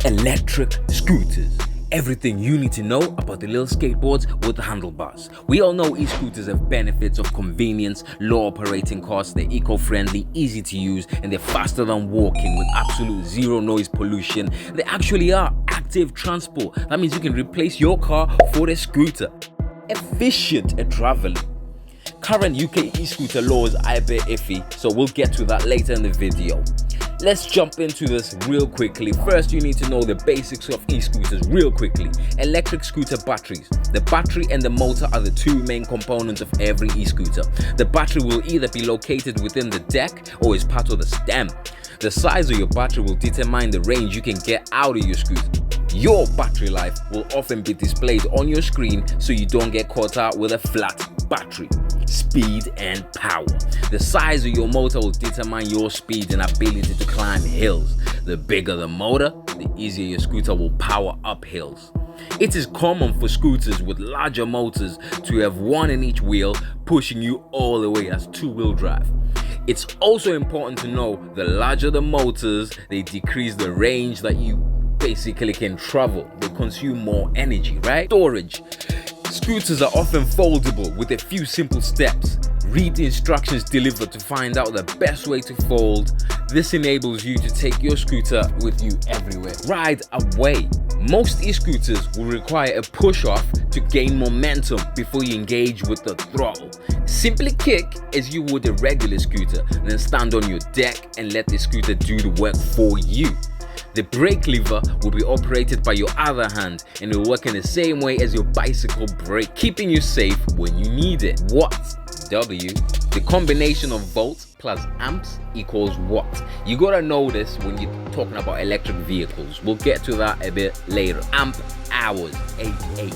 Electric scooters. Everything you need to know about the little skateboards with the handlebars. We all know e-scooters have benefits of convenience, low operating costs, they're eco-friendly, easy to use, and they're faster than walking with absolute zero noise pollution. They actually are active transport. That means you can replace your car for a scooter. Efficient at traveling. Current UK e-scooter laws are a bit iffy, so we'll get to that later in the video. Let's jump into this real quickly. First, you need to know the basics of e-scooters real quickly. Electric scooter batteries. The battery and the motor are the two main components of every e-scooter. The battery will either be located within the deck or is part of the stem. The size of your battery will determine the range you can get out of your scooter. Your battery life will often be displayed on your screen so you don't get caught out with a flat battery. Speed and power. The size of your motor will determine your speed and ability to climb hills. The bigger the motor, the easier your scooter will power up hills. It is common for scooters with larger motors to have one in each wheel, pushing you all the way as two-wheel drive. It's also important to know the larger the motors, they decrease the range that you basically can travel. They consume more energy, right? Storage. Scooters are often foldable with a few simple steps. Read the instructions delivered to find out the best way to fold. This enables you to take your scooter with you everywhere. Ride away. Most e-scooters will require a push-off to gain momentum before you engage with the throttle. Simply kick as you would a regular scooter, then stand on your deck and let the scooter do the work for you. The brake lever will be operated by your other hand and it will work in the same way as your bicycle brake, keeping you safe when you need it. Watts, W. The combination of volts plus amps equals watts. You gotta know this when you're talking about electric vehicles. We'll get to that a bit later. Amp hours, AH.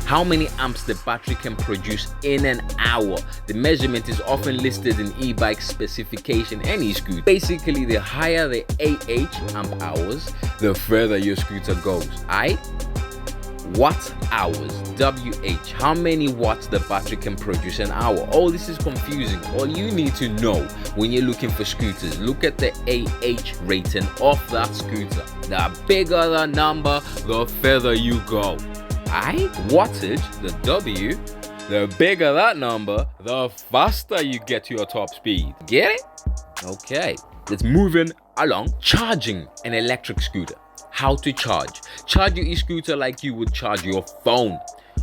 How many amps the battery can produce in an hour. The measurement is often listed in e-bike specification and e-scooter. Basically, the higher the AH, amp hours, the further your scooter goes. Watt hours, WH, how many watts the battery can produce an hour. All this is confusing. All you need to know when you're looking for scooters, look at the AH rating of that scooter. The bigger the number, the further you go. Wattage, the W, the bigger that number, the faster you get to your top speed. Get it? Okay, let's move along. Charging an electric scooter. How to charge. Charge your e-scooter like you would charge your phone.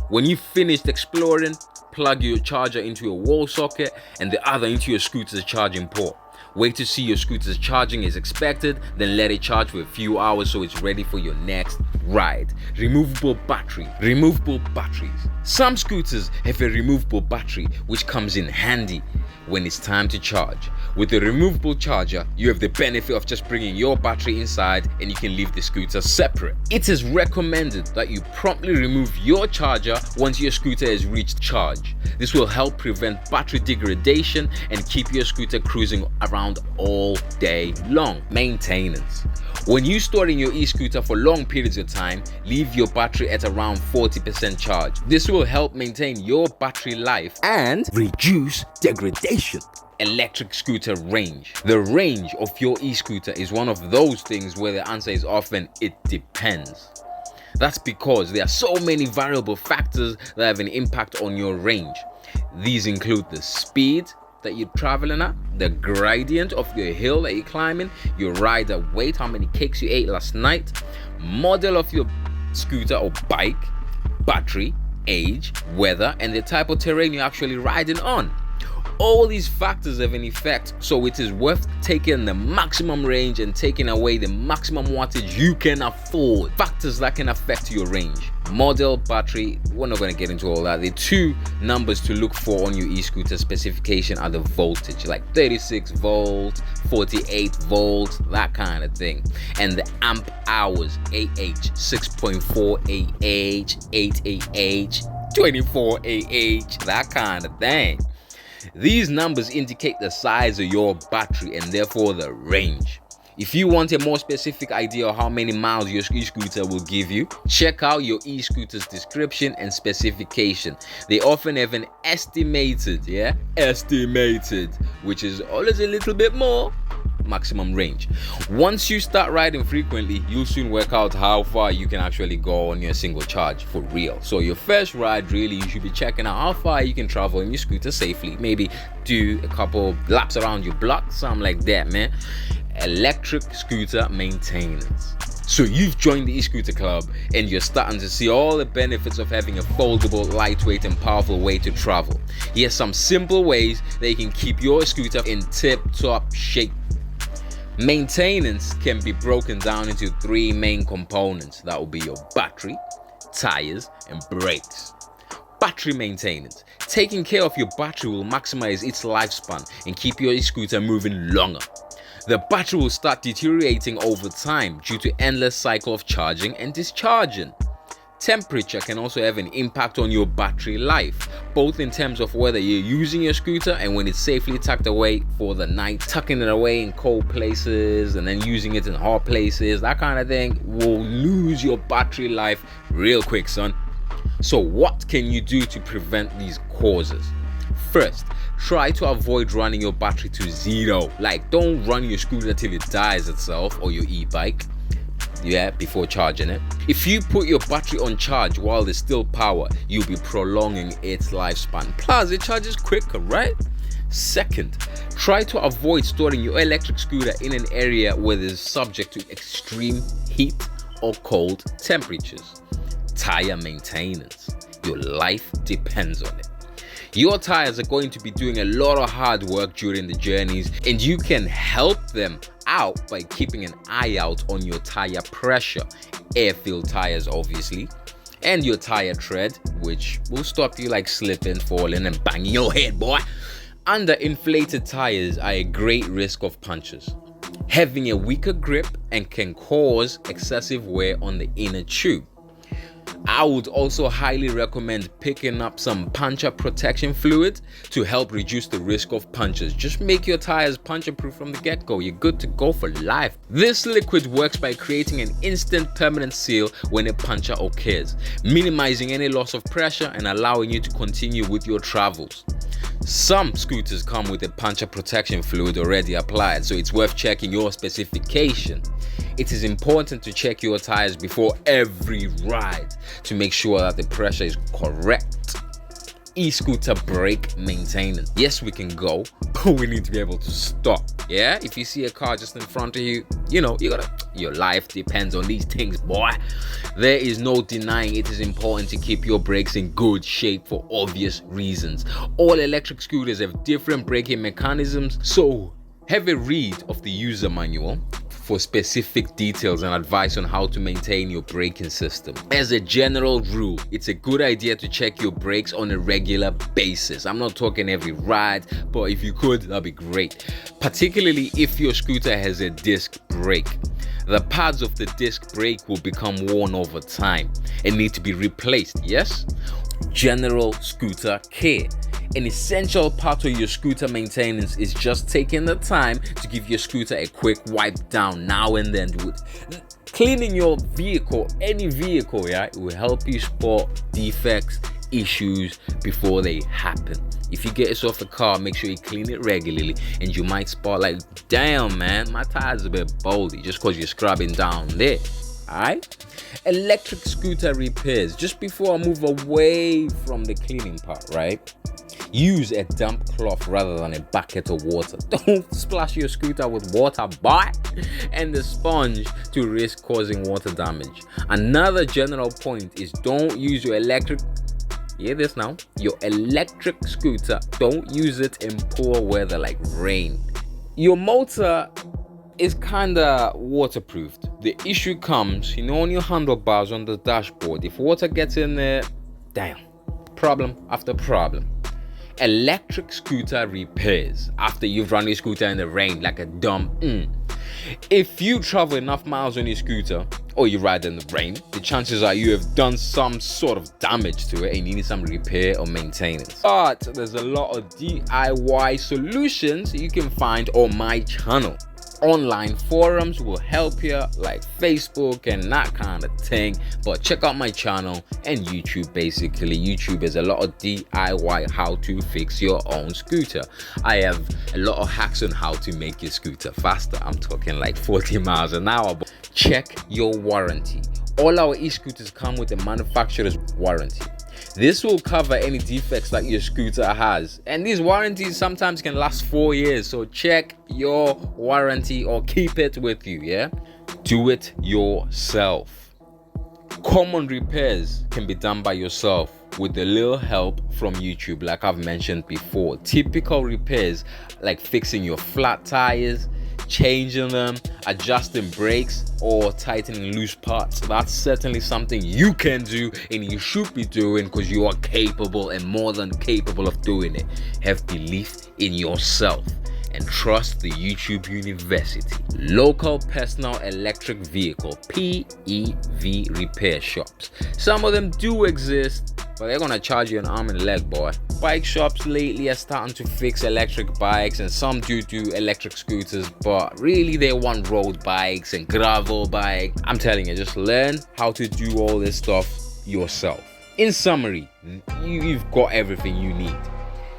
When you've finished exploring, plug your charger into a wall socket and the other into your scooter's charging port. Wait to see your scooter's charging is expected, then let it charge for a few hours so it's ready for your next ride. Removable battery. Removable batteries. Some scooters have a removable battery which comes in handy when it's time to charge. With the removable charger, you have the benefit of just bringing your battery inside and you can leave the scooter separate. It is recommended that you promptly remove your charger once your scooter has reached charge. This will help prevent battery degradation and keep your scooter cruising around all day long. Maintenance. When you store in your e-scooter for long periods of time, leave your battery at around 40% charge. This will help maintain your battery life and reduce degradation. Electric scooter range. The range of your e-scooter is one of those things where the answer is often it depends. That's because there are so many variable factors that have an impact on your range. These include the speed that you're traveling at, the gradient of your hill that you're climbing, your rider weight, how many cakes you ate last night, model of your scooter or bike, battery, age, weather, and the type of terrain you're actually riding on. All these factors have an effect, so it is worth taking the maximum range and taking away the maximum wattage you can afford. Factors that can affect your range. Model, battery, we're not going to get into all that. The two numbers to look for on your e-scooter specification are the voltage, like 36 volts, 48 volts, that kind of thing. And the amp hours, AH, 6.4 AH, 8 AH, 24 AH, that kind of thing. These numbers indicate the size of your battery and therefore the range. If you want a more specific idea of how many miles your e-scooter will give you, check out your e-scooter's description and specification. They often have an estimated, which is always a little bit more maximum range. Once you start riding frequently, you'll soon work out how far you can actually go on your single charge for real. So your first ride, really, you should be checking out how far you can travel on your scooter safely. Maybe do a couple laps around your block, something like that, man. Electric scooter maintenance. So you've joined the e-scooter club and you're starting to see all the benefits of having a foldable, lightweight and powerful way to travel. Here's some simple ways that you can keep your scooter in tip-top shape. Maintenance can be broken down into 3 main components. That will be your battery, tires and brakes. Battery maintenance. Taking care of your battery will maximize its lifespan and keep your e-scooter moving longer. The battery will start deteriorating over time due to endless cycle of charging and discharging. Temperature can also have an impact on your battery life, both in terms of whether you're using your scooter and when it's safely tucked away for the night. Tucking it away in cold places and then using it in hot places, that kind of thing will lose your battery life real quick, son. So what can you do to prevent these causes? First, try to avoid running your battery to 0. Like, don't run your scooter till it dies itself, or your e-bike, before charging it. If you put your battery on charge while there's still power, you'll be prolonging its lifespan. Plus, it charges quicker, right? Second, try to avoid storing your electric scooter in an area where it is subject to extreme heat or cold temperatures. Tire maintenance. Your life depends on it. Your tires are going to be doing a lot of hard work during the journeys, and you can help them out by keeping an eye out on your tire pressure, air-filled tires obviously, and your tire tread, which will stop you like slipping, falling and banging your head, boy. Underinflated tires are a great risk of punctures, having a weaker grip and can cause excessive wear on the inner tube. I would also highly recommend picking up some puncture protection fluid to help reduce the risk of punctures. Just make your tires puncture proof from the get-go. You're good to go for life. This liquid works by creating an instant permanent seal when a puncture occurs, minimizing any loss of pressure and allowing you to continue with your travels. Some scooters come with a puncture protection fluid already applied, so it's worth checking your specification. It is important to check your tires before every ride to make sure that the pressure is correct. E-scooter brake maintenance. Yes, we can go, but we need to be able to stop. Yeah, if you see a car just in front of you, your life depends on these things, boy. There is no denying it is important to keep your brakes in good shape for obvious reasons. All electric scooters have different braking mechanisms, so have a read of the user manual for specific details and advice on how to maintain your braking system. As a general rule, it's a good idea to check your brakes on a regular basis. I'm not talking every ride, but if you could, that'd be great. Particularly if your scooter has a disc brake. The pads of the disc brake will become worn over time and need to be replaced, yes? General scooter care. An essential part of your scooter maintenance is just taking the time to give your scooter a quick wipe down now and then. Cleaning your vehicle, any vehicle, it will help you spot defects, issues before they happen. If you get yourself a car, make sure you clean it regularly, and you might spot like, damn man, my tire's a bit boldy, just because you're scrubbing down there. Alright? Electric scooter repairs. Just before I move away from the cleaning part, right? Use a damp cloth rather than a bucket of water. Don't splash your scooter with water, boy, and the sponge to risk causing water damage. Another general point is don't use your electric scooter, don't use it in poor weather like rain. Your motor is kinda waterproofed. The issue comes, on your handlebars on the dashboard. If water gets in there, damn, problem after problem. Electric scooter repairs after you've run your scooter in the rain like a dumb If you travel enough miles on your scooter or you ride in the rain, the chances are you have done some sort of damage to it and you need some repair or maintenance. But there's a lot of DIY solutions you can find on my channel. Online forums will help you, like Facebook and that kind of thing. But check out my channel and YouTube. Basically, YouTube is a lot of DIY how to fix your own scooter. I have a lot of hacks on how to make your scooter faster. I'm talking like 40 miles an hour. But check your warranty. All our e-scooters come with a manufacturer's warranty. This will cover any defects that your scooter has, and these warranties sometimes can last 4 years. So check your warranty or keep it with you. Yeah, do it yourself. Common repairs can be done by yourself with a little help from YouTube, like I've mentioned before. Typical repairs like fixing your flat tires, changing them, adjusting brakes, or tightening loose parts. That's certainly something you can do and you should be doing, because you are capable and more than capable of doing it. Have belief in yourself and trust the YouTube University. Local personal electric vehicle PEV repair shops. Some of them do exist, but they're gonna charge you an arm and a leg, boy. Bike shops lately are starting to fix electric bikes, and some do electric scooters, but really they want road bikes and gravel bikes. I'm telling you, just learn how to do all this stuff yourself. In summary, you've got everything you need.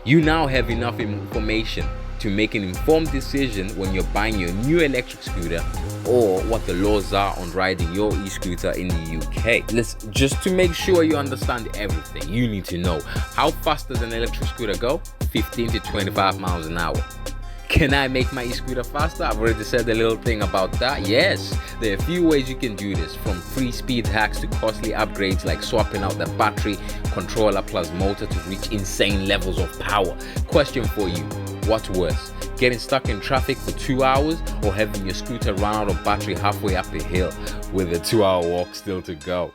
You now have enough information to make an informed decision when you're buying your new electric scooter, or what the laws are on riding your e-scooter in the UK. Just to make sure you understand everything, you need to know how fast does an electric scooter go? 15 to 25 miles an hour. Can I make my e-scooter faster? I've already said a little thing about that. Yes, there are a few ways you can do this, from free speed hacks to costly upgrades like swapping out the battery, controller plus motor to reach insane levels of power. Question for you, what's worse? Getting stuck in traffic for 2 hours, or having your scooter run out of battery halfway up a hill with a 2-hour walk still to go?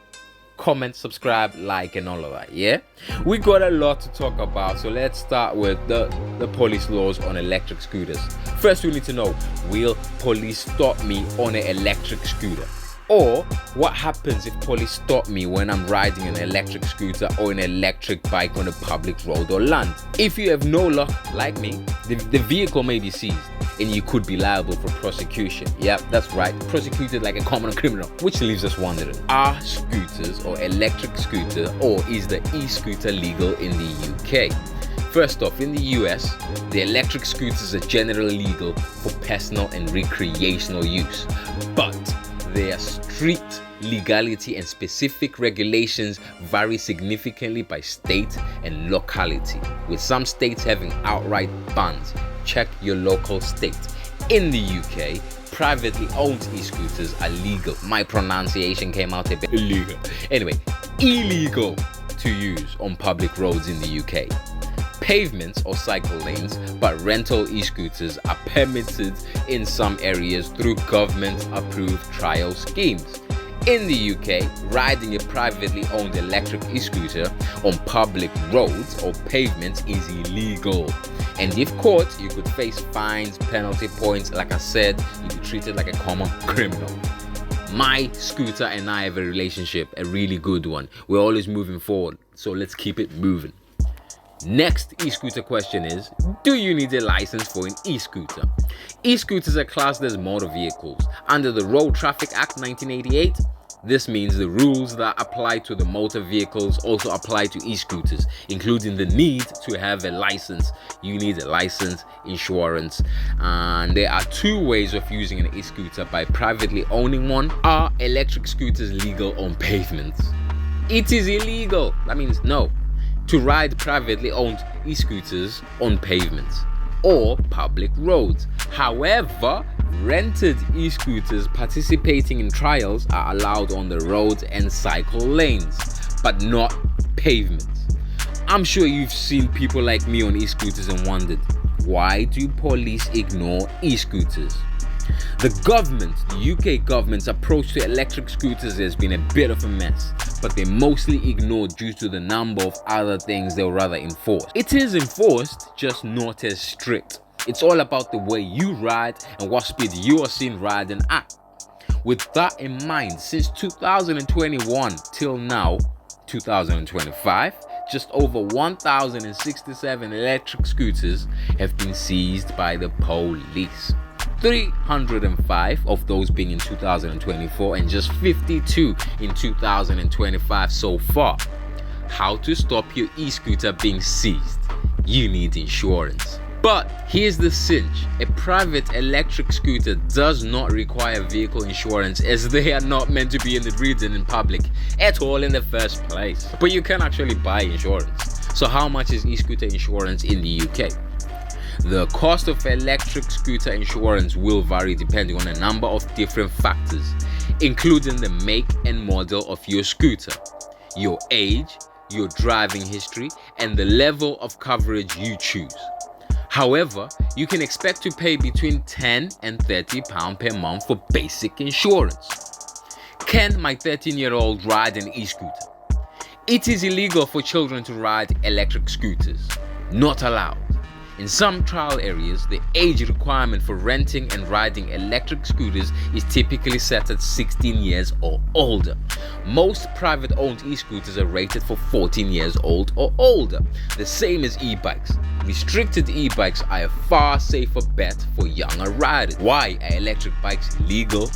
Comment, subscribe, like, and all of that. Yeah, we got a lot to talk about, so let's start with the police laws on electric scooters. First, we need to know, will police stop me on an electric scooter? Or what happens if police stop me when I'm riding an electric scooter or an electric bike on a public road or land? If you have no luck, like me, the vehicle may be seized and you could be liable for prosecution. Yep, that's right, prosecuted like a common criminal. Which leaves us wondering, are scooters or electric scooter, or is the e-scooter legal in the UK? First off, in the US, the electric scooters are generally legal for personal and recreational use, but their strict legality and specific regulations vary significantly by state and locality, with some states having outright bans. Check your local state. In the UK, privately owned e-scooters are legal. My pronunciation came out a bit illegal. Anyway, illegal to use on public roads in the UK. Pavements or cycle lanes, but rental e-scooters are permitted in some areas through government-approved trial schemes. In the UK, riding a privately owned electric e-scooter on public roads or pavements is illegal. And if caught, you could face fines, penalty points. Like I said, you'd be treated like a common criminal. My scooter and I have a relationship, a really good one. We're always moving forward, so let's keep it moving. Next e-scooter question is, do you need a license for an e-scooter? E-scooters are classed as motor vehicles. Under the Road Traffic Act 1988, this means the rules that apply to the motor vehicles also apply to e-scooters, including the need to have a license. You need a license, insurance, and there are 2 ways of using an e-scooter by privately owning one. Are electric scooters legal on pavements? It is illegal. That means no, to ride privately owned e-scooters on pavements or public roads. However, rented e-scooters participating in trials are allowed on the roads and cycle lanes, but not pavements. I'm sure you've seen people like me on e-scooters and wondered, why do police ignore e-scooters? The UK government's approach to electric scooters has been a bit of a mess, but they're mostly ignored due to the number of other things they'll rather enforce. It is enforced, just not as strict. It's all about the way you ride and what speed you are seen riding at. With that in mind, since 2021 till now, 2025, just over 1,067 electric scooters have been seized by the police. 305 of those being in 2024 and just 52 in 2025 so far. How to stop your e-scooter being seized? You need insurance. But here's the cinch: a private electric scooter does not require vehicle insurance, as they are not meant to be ridden in public at all in the first place. But you can actually buy insurance. So how much is e-scooter insurance in the UK? The cost of electric scooter insurance will vary depending on a number of different factors, including the make and model of your scooter, your age, your driving history, and the level of coverage you choose. However, you can expect to pay between £10 and £30 per month for basic insurance. Can my 13-year-old ride an e-scooter? It is illegal for children to ride electric scooters. Not allowed. In some trial areas, the age requirement for renting and riding electric scooters is typically set at 16 years or older. Most private-owned e-scooters are rated for 14 years old or older, the same as e-bikes. Restricted e-bikes are a far safer bet for younger riders. Why are electric bikes legal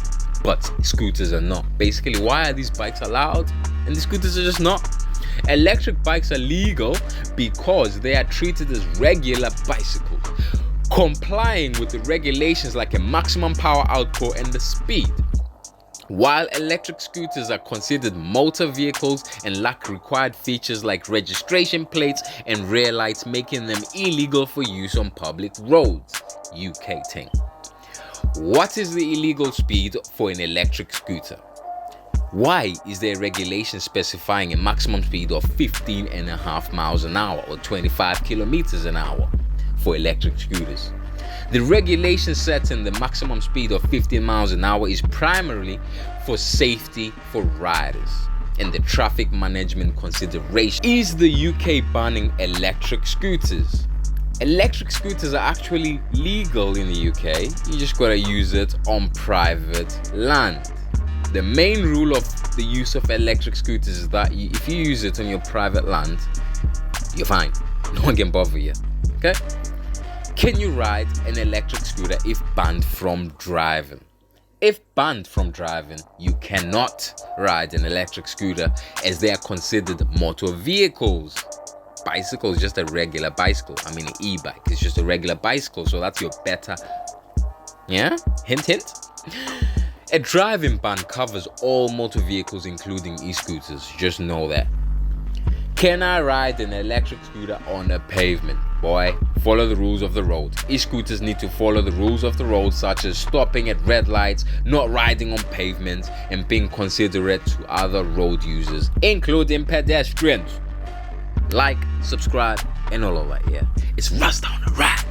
but scooters are not? Basically, why are these bikes allowed and the scooters are just not? Electric bikes are legal because they are treated as regular bicycles, complying with the regulations like a maximum power output and the speed. While electric scooters are considered motor vehicles and lack required features like registration plates and rear lights, making them illegal for use on public roads. UK thing. What is the illegal speed for an electric scooter? Why is there a regulation specifying a maximum speed of 15.5 miles an hour or 25 kilometers an hour for electric scooters? The regulation setting the maximum speed of 15 miles an hour is primarily for safety for riders and the traffic management consideration. Is the UK banning electric scooters? Electric scooters are actually legal in the UK. You just gotta use it on private land. The main rule of the use of electric scooters is that if you use it on your private land, you're fine. No one can bother you. Okay? Can you ride an electric scooter if banned from driving? If banned from driving, you cannot ride an electric scooter as they are considered motor vehicles. Bicycle is just a regular bicycle. I mean, an e-bike is just a regular bicycle, so that's your better. Yeah? Hint, hint. A driving ban covers all motor vehicles including e-scooters, just know that. Can I ride an electric scooter on a pavement? Boy, follow the rules of the road. E-scooters need to follow the rules of the road, such as stopping at red lights, not riding on pavements, and being considerate to other road users, including pedestrians. Like, subscribe, and all of that, yeah. It's Rust on the Ride.